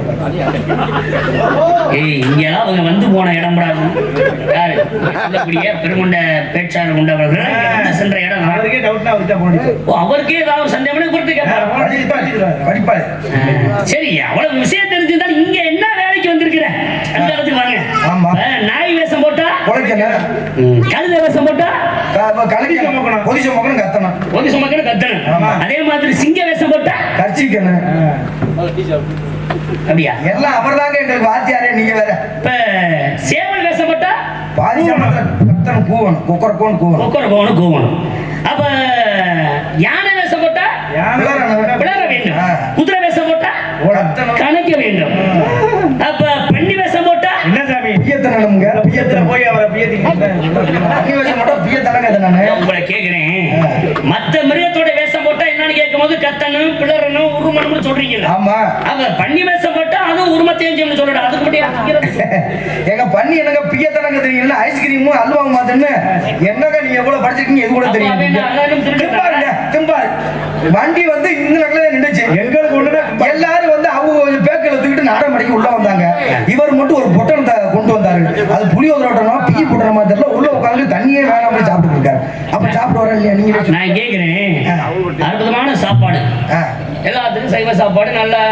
ஏய், இங்கெல்லாம் அவங்க வந்து போன இடம் கூடாது. யாரு சொல்லக்கூடிய பெருங்கொண்ட பேச்சாளர் கொண்டவர்கள் இங்க வந்து சென்ற இடம். அவருக்கே டவுட்னா அவருக்கு தான் போனுச்சு. ஓ, அவருக்கே ஏதாவது சந்தேகம்னு குறித்து கேட்பாரு. படிப்பாளி. சரி, அவ்வளவு விஷயம் தெரிஞ்சிருந்தா இங்க என்ன வேலைக்கு வந்திருக்கிற? அந்த இடத்துக்கு வாங்க. ஆமா. நாய் வேஷம் போட்டா குலைக்கணும். கழுத வேஷம் போட்டா கலைக்கணும். பொதிச்ச மகனும் கத்தணும். ஒரு சுமக்கணும் கத்தணும். ஆமா. அதே மாதிரி சிங்க வேஷம் போட்டா கர்ச்சிக்கணும். அப்படியா? எல்லாம் அவர்தாங்க எங்களுக்கு வாத்தியாரே. நீங்க வேற இப்ப சேவல் வேஷம் போட்டா பாதி சமயத்துல கத்தணும், கூவணும். குக்கரக்கோன்னு கூவணும். கொக்கர் போகணும் கூவணும். அப்ப யானை வேஷம் போட்டா விளர வேண்டும். குதிரை வேஷம் போட்டா கத்தணும். கணக்க வேண்டும். அப்ப பெண்ணி வேஷம் போட்டா என்ன சாமி பியத்தனமுங்க. பியத்துல போய் அவரை பியத்திங்க. அன்னிவேஷம் மட்டும் பியத்தனங்க அது நானு. உங்களை கேக்குறேன். மத்த மிருகத்தோட வேஷம் போட்டா என்னன்னு கேட்கும் போது கத்தனும் பிளறனும் உருமணும்னு சொல்றீங்கல்ல. ஆமா. அவ பண்ணி வேஷம் போட்டா அதுவும் உருமத்தையும் செய்யணும்னு சொல்றா. அதுக்கு மட்டும் எங்க பண்ணி என்னங்க பியத்தனங்க தெரியல. ஐஸ்கிரீமும் அல்வாங்க மாத்தன்னு என்னங்க நீங்க எவ்வளவு படிச்சிருக்கீங்க எது கூட தெரியும். திம்பாருங்க, திம்பாரு. வண்டி வந்து இந்த நகல நின்னுச்சு. எங்களுக்கு ஒண்ணுதான் எல்லாரும் வந்து அவங்க பேக்கில் தூக்கிட்டு நாடகம் படிக்க உள்ள வந்தாங்க. இவர் மட்டும் ஒரு பொட்டணத்தை கொண்டு வந்தாரு. அது புளியோதரோட்டமா பீ பொட்டணமா தெரியல. உள்ள உட்காந்து தண்ணியே வேணாம் சாப்பிட்டு இருக்காரு. அப்ப சாப்பிட்டு வர இல்லையா நீங்க? நான் கேக்குறேன். அற்புதமான சாப்பாடு, எல்லாத்துக்கும் சைவ சாப்பாடு, நல்லா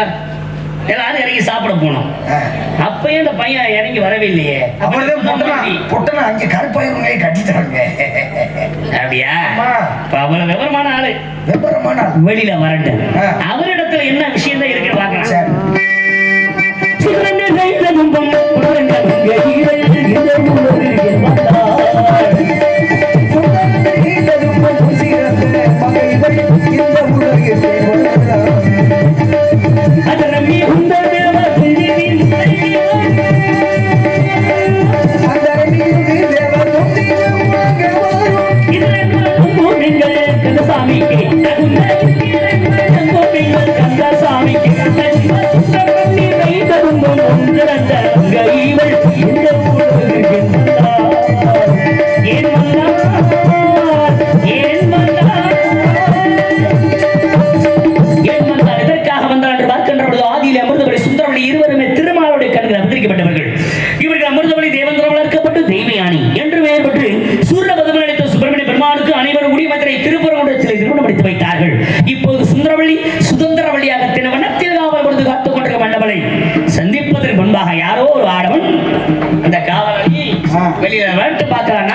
எல்லாரும் இறங்கி சாப்பிட போனோம். அப்பயும் இந்த பையன் இறங்கி வரவே இல்லையே. பொட்டணம் அங்க கருப்பாயிருங்க கட்டிட்டாங்க. அப்படியா? அவ்வளவு விவரமான ஆளு. விவரமான வெளியில வரட்டு. அவரிடத்துல என்ன விஷயம் தான் இருக்கு பாக்கலாம். இவர்கள் அமிர்தவழி தேவந்திரம் வளர்க்கப்பட்டு தெய்வயானி என்று பெயர் பெற்று சூரியபதம் அளித்த சுப்பிரமணிய பெருமானுக்கு அனைவரும் முடிமத்திரை திருப்பரங்குன்றத்தில் திருமணம் முடித்து வைத்தார்கள். இப்போது சுந்தரவள்ளி சுதந்திர வழியாக திருவண்ணத்தில் காவல் கொடுத்து காத்துக் கொண்டிருக்க மண்டபலை சந்திப்பதற்கு முன்பாக யாரோ ஒரு ஆடவன் அந்த காவலி வெளியில வேட்டு பார்க்கிறார்.